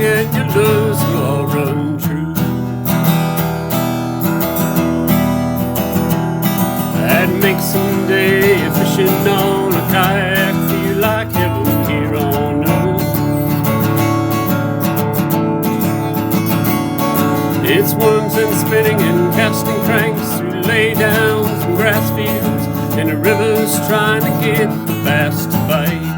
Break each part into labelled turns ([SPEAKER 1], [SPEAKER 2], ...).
[SPEAKER 1] and your lures will all run true. That makes someday fishing on a kayak feel like heaven here on earth. It's worms and spinning and casting cranks through laydowns and grass fields, and the rivers trying to get the bass to bite.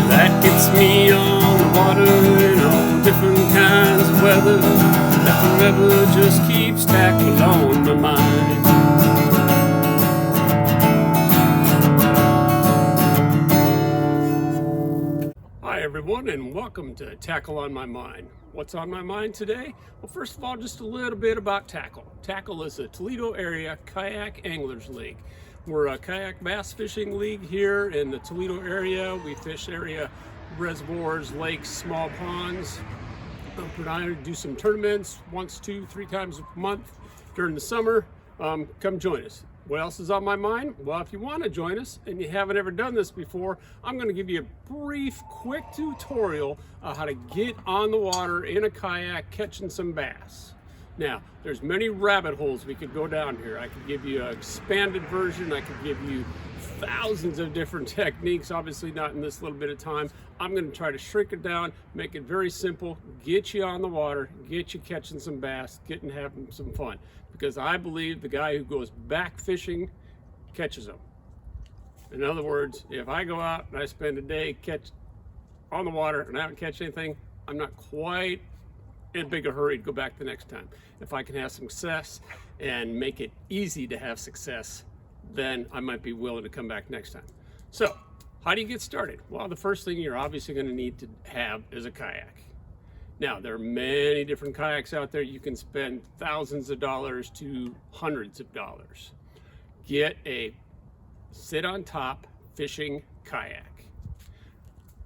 [SPEAKER 1] That gets me on the water in all different kinds of weather. That forever just keeps tackling on my mind. Hi everyone, and welcome to Tackle on My Mind. What's on my mind today? Well, first of all, just a little bit about Tackle. Tackle is a Toledo area kayak anglers league. We're a kayak bass fishing league here in the Toledo area. We fish area reservoirs, lakes, small ponds. We do some tournaments once, 2, 3 times a month during the summer. Come join us. What else is on my mind? Well, if you want to join us and you haven't ever done this before, I'm going to give you a brief, quick tutorial on how to get on the water in a kayak catching some bass. Now, there's many rabbit holes we could go down here. I could give you an expanded version. I could give you thousands of different techniques, obviously not in this little bit of time. I'm going to try to shrink it down, make it very simple, get you on the water, get you catching some bass, getting having some fun. Because I believe the guy who goes back fishing catches them. In other words, if I go out and I spend a day on the water and I haven't catch anything, I'm not quite in a big hurry to go back the next time. If I can have some success and make it easy to have success, then I might be willing to come back next time. So, how do you get started? Well, the first thing you're obviously going to need to have is a kayak. Now, there are many different kayaks out there. You can spend thousands of dollars to hundreds of dollars. Get a sit on top fishing kayak.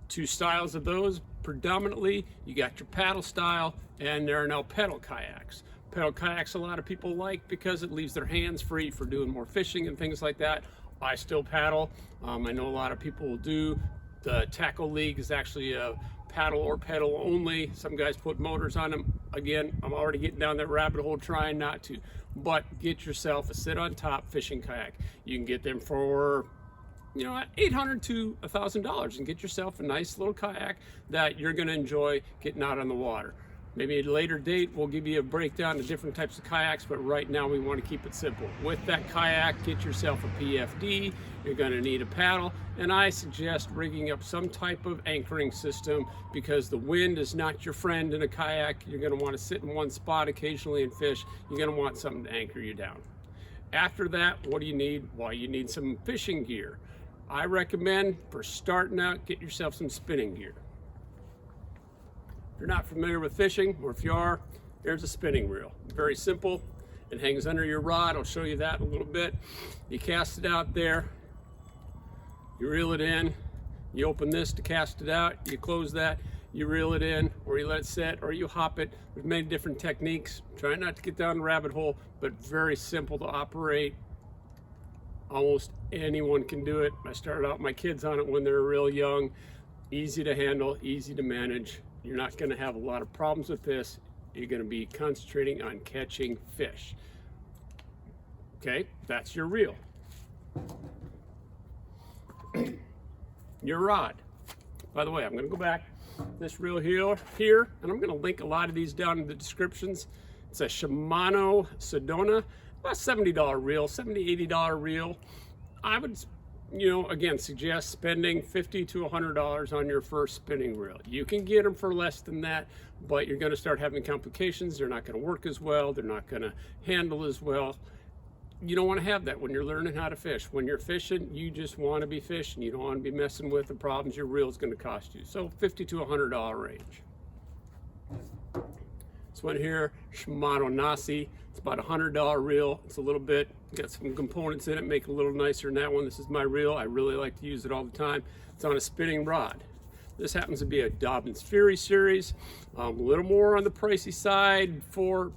[SPEAKER 1] 2 styles of those predominantly. You got your paddle style, and there are now pedal kayaks. Pedal kayaks a lot of people like because it leaves their hands free for doing more fishing and things like that. I still paddle. I know a lot of people will do. The Tackle League is actually a paddle or pedal only. Some guys put motors on them. Again, I'm already getting down that rabbit hole trying not to. But get yourself a sit on top fishing kayak. You can get them for $800 to $1,000 and get yourself a nice little kayak that you're going to enjoy getting out on the water. Maybe at a later date we'll give you a breakdown of different types of kayaks, but right now we want to keep it simple. With that kayak, get yourself a PFD. You're going to need a paddle, and I suggest rigging up some type of anchoring system because the wind is not your friend in a kayak. You're going to want to sit in one spot occasionally and fish. You're going to want something to anchor you down. After that, what do you need? Well, you need some fishing gear. I recommend for starting out, get yourself some spinning gear. If you're not familiar with fishing, or if you are, there's a spinning reel. Very simple. It hangs under your rod. I'll show you that in a little bit. You cast it out there. You reel it in. You open this to cast it out. You close that. You reel it in, or you let it set, or you hop it. There's many different techniques. Try not to get down the rabbit hole, but very simple to operate. Almost anyone can do it. I started out my kids on it when they were real young. Easy to handle, easy to manage. You're not going to have a lot of problems with this. You're going to be concentrating on catching fish. Okay, that's your reel. Your rod. By the way, I'm going to go back this reel here, and I'm going to link a lot of these down in the descriptions. It's a Shimano Sedona, about $70 reel, $70, $80 reel. I would, again, suggest spending $50 to $100 on your first spinning reel. You can get them for less than that, but you're going to start having complications. They're not going to work as well. They're not going to handle as well. You don't want to have that when you're learning how to fish. When you're fishing, you just want to be fishing. You don't want to be messing with the problems your reel is going to cost you. So $50 to $100 range. This one here, Shimano Nasci. It's about a $100 reel. It's a little bit, got some components in it, make it a little nicer than that one. This is my reel. I really like to use it all the time. It's on a spinning rod. This happens to be a Dobyns Fury series. A little more on the pricey side for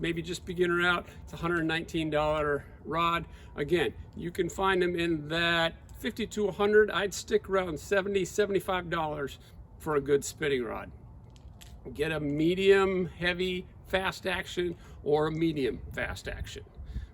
[SPEAKER 1] maybe just beginner out. It's a $119 rod. Again, you can find them in that $50 to $100. I'd stick around $70, $75 for a good spinning rod. Get a medium, heavy, fast action or a medium fast action.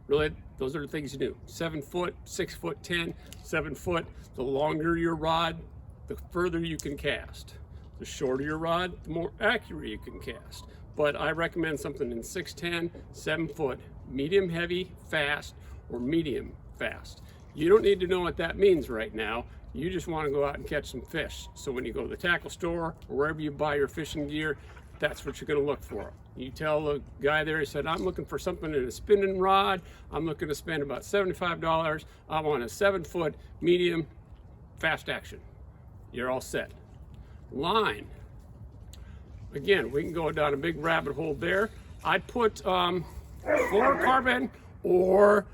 [SPEAKER 1] Really, those are the things you do. 7 foot, 6 foot 10, 7 foot. The longer your rod, the further you can cast. The shorter your rod, the more accurate you can cast. But I recommend something in 6'10", 7 foot, medium heavy, fast, or medium fast. You don't need to know what that means right now. You just want to go out and catch some fish. So when you go to the tackle store or wherever you buy your fishing gear, that's what you're going to look for. You tell the guy there, he said, I'm looking for something in a spinning rod. I'm looking to spend about $75. I want a 7 foot, medium, fast action. You're all set. Line. Again, we can go down a big rabbit hole there. I put fluorocarbon or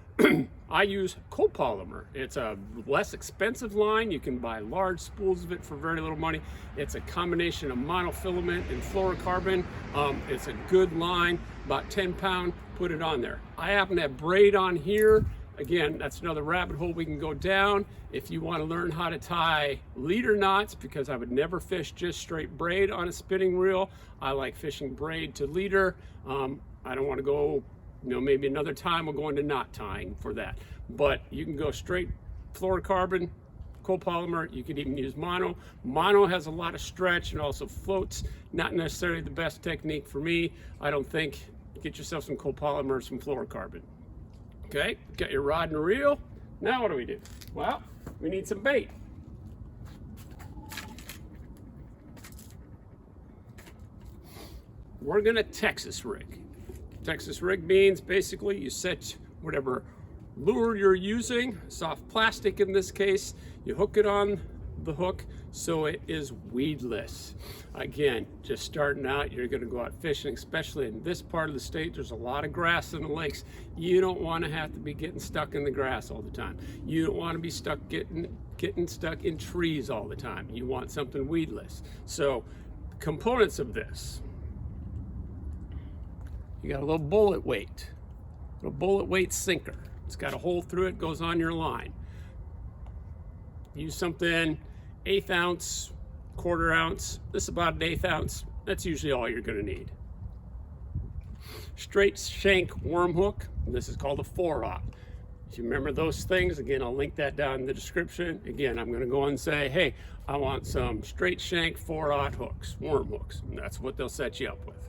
[SPEAKER 1] I use copolymer. It's a less expensive line. You can buy large spools of it for very little money. It's a combination of monofilament and fluorocarbon. It's a good line, about 10 pound, put it on there. I happen to have braid on here. Again, that's another rabbit hole we can go down. If you want to learn how to tie leader knots, because I would never fish just straight braid on a spinning reel. I like fishing braid to leader. I don't want to go, maybe another time we'll go into knot tying for that. But you can go straight fluorocarbon, copolymer. You could even use mono. Mono has a lot of stretch and also floats. Not necessarily the best technique for me, I don't think. Get yourself some copolymer, some fluorocarbon. Okay, got your rod and reel. Now what do we do? Well, we need some bait. We're gonna Texas rig. Texas rig means basically you set whatever lure you're using, soft plastic in this case, you hook it on the hook so it is weedless. Again, just starting out, you're going to go out fishing, especially in this part of the state. There's a lot of grass in the lakes. You don't want to have to be getting stuck in the grass all the time. You don't want to be stuck getting stuck in trees all the time. You want something weedless. So components of this, you got a little bullet weight sinker. It's got a hole through it, goes on your line. Use something 1/8 ounce, 1/4 ounce. This is about an 1/8 ounce. That's usually all you're going to need. Straight shank worm hook. This is called a 4/0. If you remember those things, again, I'll link that down in the description. Again, I'm going to go and say, hey, I want some straight shank 4/0 hooks, worm hooks. And that's what they'll set you up with.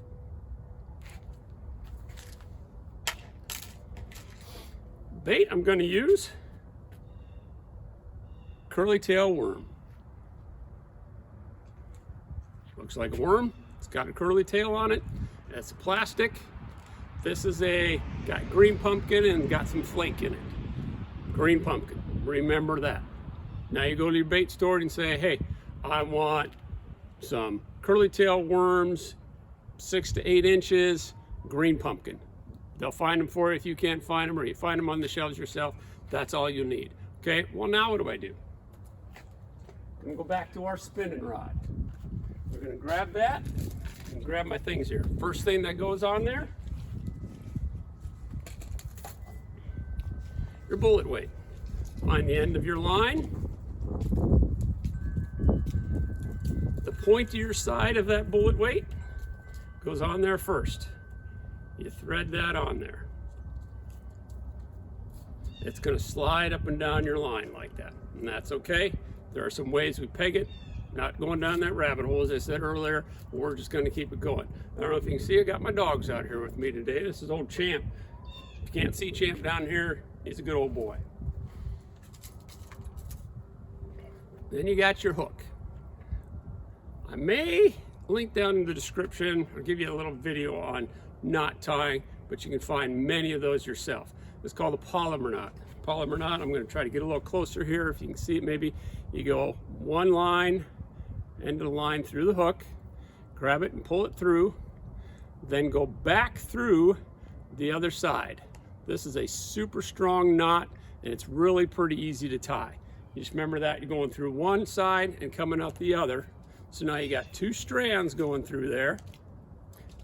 [SPEAKER 1] Bait I'm going to use curly tail worm. Looks like a worm. It's got a curly tail on it. It's plastic. This is got green pumpkin and got some flake in it. Green pumpkin. Remember that. Now you go to your bait store and say, hey, I want some curly tail worms, 6 to 8 inches, green pumpkin. They'll find them for you if you can't find them, or you find them on the shelves yourself. That's all you need. Okay, well now what do I do? I'm gonna go back to our spinning rod. We're gonna grab that and grab my things here. First thing that goes on there, your bullet weight. Find the end of your line. The point of your side of that bullet weight goes on there first. You thread that on there. It's going to slide up and down your line like that, and that's okay. There are some ways we peg it. Not going down that rabbit hole, as I said earlier. We're just going to keep it going. I don't know if you can see, I got my dogs out here with me today. This is old Champ. If you can't see Champ down here, he's a good old boy. Then you got your hook. I may link down in the description or give you a little video on knot tying, but you can find many of those yourself. It's called a polymer knot. Polymer knot, I'm going to try to get a little closer here. If you can see it, maybe you go one line, end of the line through the hook, grab it and pull it through, then go back through the other side. This is a super strong knot, and it's really pretty easy to tie. You just remember that you're going through one side and coming out the other. So now you got 2 strands going through there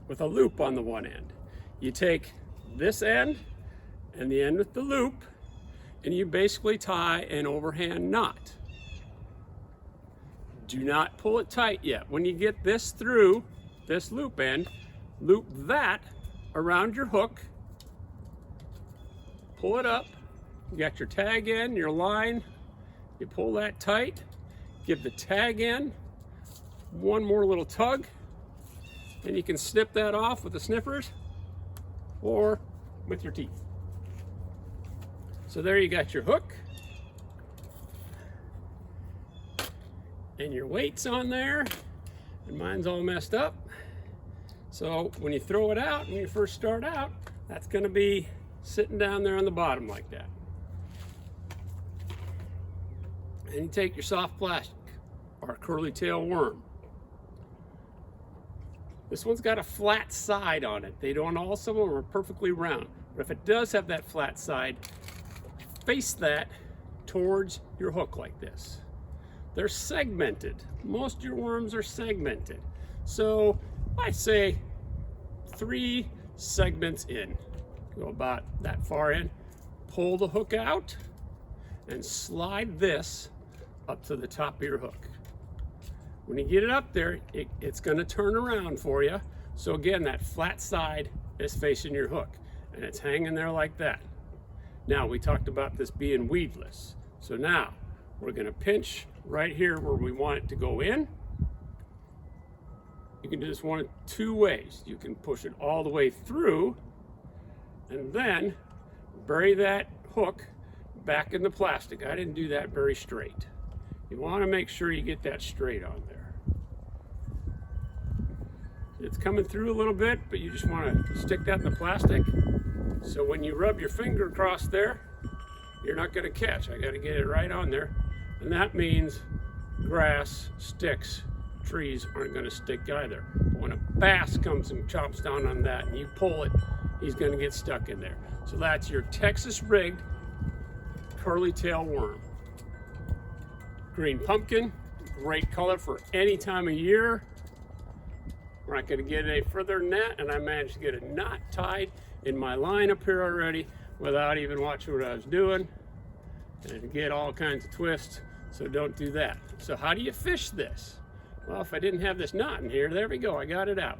[SPEAKER 1] with a loop on the one end. You take this end and the end with the loop, and you basically tie an overhand knot. Do not pull it tight yet. When you get this through this loop end, loop that around your hook, pull it up, you got your tag end, your line, you pull that tight, give the tag end one more little tug, and you can snip that off with the snippers or with your teeth. So there you got your hook and your weights on there, and mine's all messed up. So when you throw it out, when you first start out, that's going to be sitting down there on the bottom like that. And you take your soft plastic, or curly tail worm. This one's got a flat side on it. They don't all, some of them are perfectly round. But if it does have that flat side, face that towards your hook like this. They're segmented. Most of your worms are segmented. So I say 3 segments in. Go about that far in, pull the hook out, and slide this up to the top of your hook. When you get it up there, it's going to turn around for you. So again, that flat side is facing your hook, and it's hanging there like that. Now, we talked about this being weedless. So now, we're going to pinch right here where we want it to go in. You can do this one of 2 ways. You can push it all the way through, and then bury that hook back in the plastic. I didn't do that very straight. You want to make sure you get that straight on there. It's coming through a little bit, but you just want to stick that in the plastic. So when you rub your finger across there, you're not going to catch. I got to get it right on there. And that means grass, sticks, trees aren't going to stick either. But when a bass comes and chomps down on that and you pull it, he's going to get stuck in there. So that's your Texas rigged curly tail worm. Green pumpkin, great color for any time of year. We're not going to get any further than that, and I managed to get a knot tied in my line up here already without even watching what I was doing, and get all kinds of twists, so don't do that. So how do you fish this? Well, if I didn't have this knot in here, there we go, I got it out.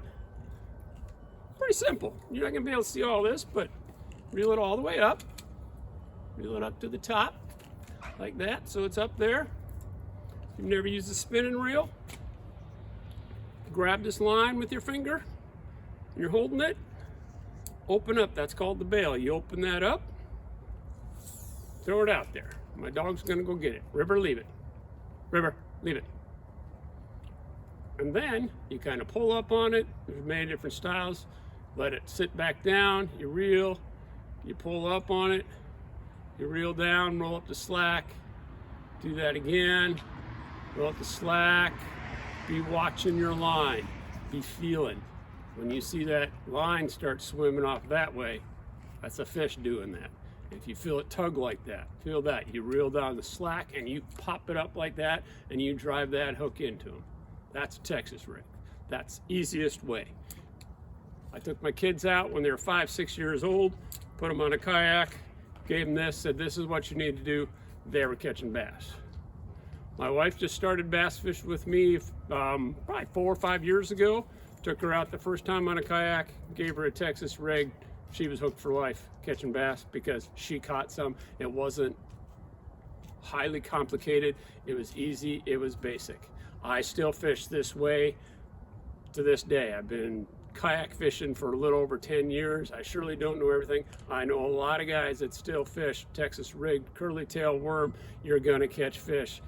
[SPEAKER 1] Pretty simple. You're not going to be able to see all this, but reel it all the way up. Reel it up to the top, like that, so it's up there. If you've never used a spinning reel, grab this line with your finger, and you're holding it, open up, that's called the bail. You open that up, throw it out there. My dog's gonna go get it. River, leave it. River, leave it. And then you kind of pull up on it. There's many different styles. Let it sit back down, you reel, you pull up on it, you reel down, roll up the slack, do that again, roll up the slack, be watching your line, be feeling. When you see that line start swimming off that way, that's a fish doing that. If you feel it tug like that, feel that, you reel down the slack and you pop it up like that and you drive that hook into them. That's a Texas rig. That's the easiest way. I took my kids out when they were 5, 6 years old, put them on a kayak, gave them this, said this is what you need to do. They were catching bass. My wife just started bass fishing with me probably 4 or 5 years ago. Took her out the first time on a kayak, gave her a Texas rig. She was hooked for life catching bass because she caught some. It wasn't highly complicated. It was easy. It was basic. I still fish this way to this day. I've been kayak fishing for a little over 10 years. I surely don't know everything. I know a lot of guys that still fish Texas rigged curly tail worm. You're gonna catch fish.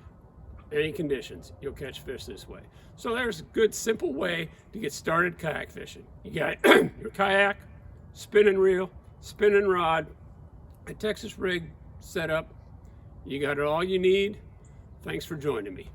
[SPEAKER 1] Any conditions, you'll catch fish this way. So there's a good simple way to get started kayak fishing. You got your kayak, spinning reel, spinning rod, a Texas rig set up. You got it all you need. Thanks for joining me.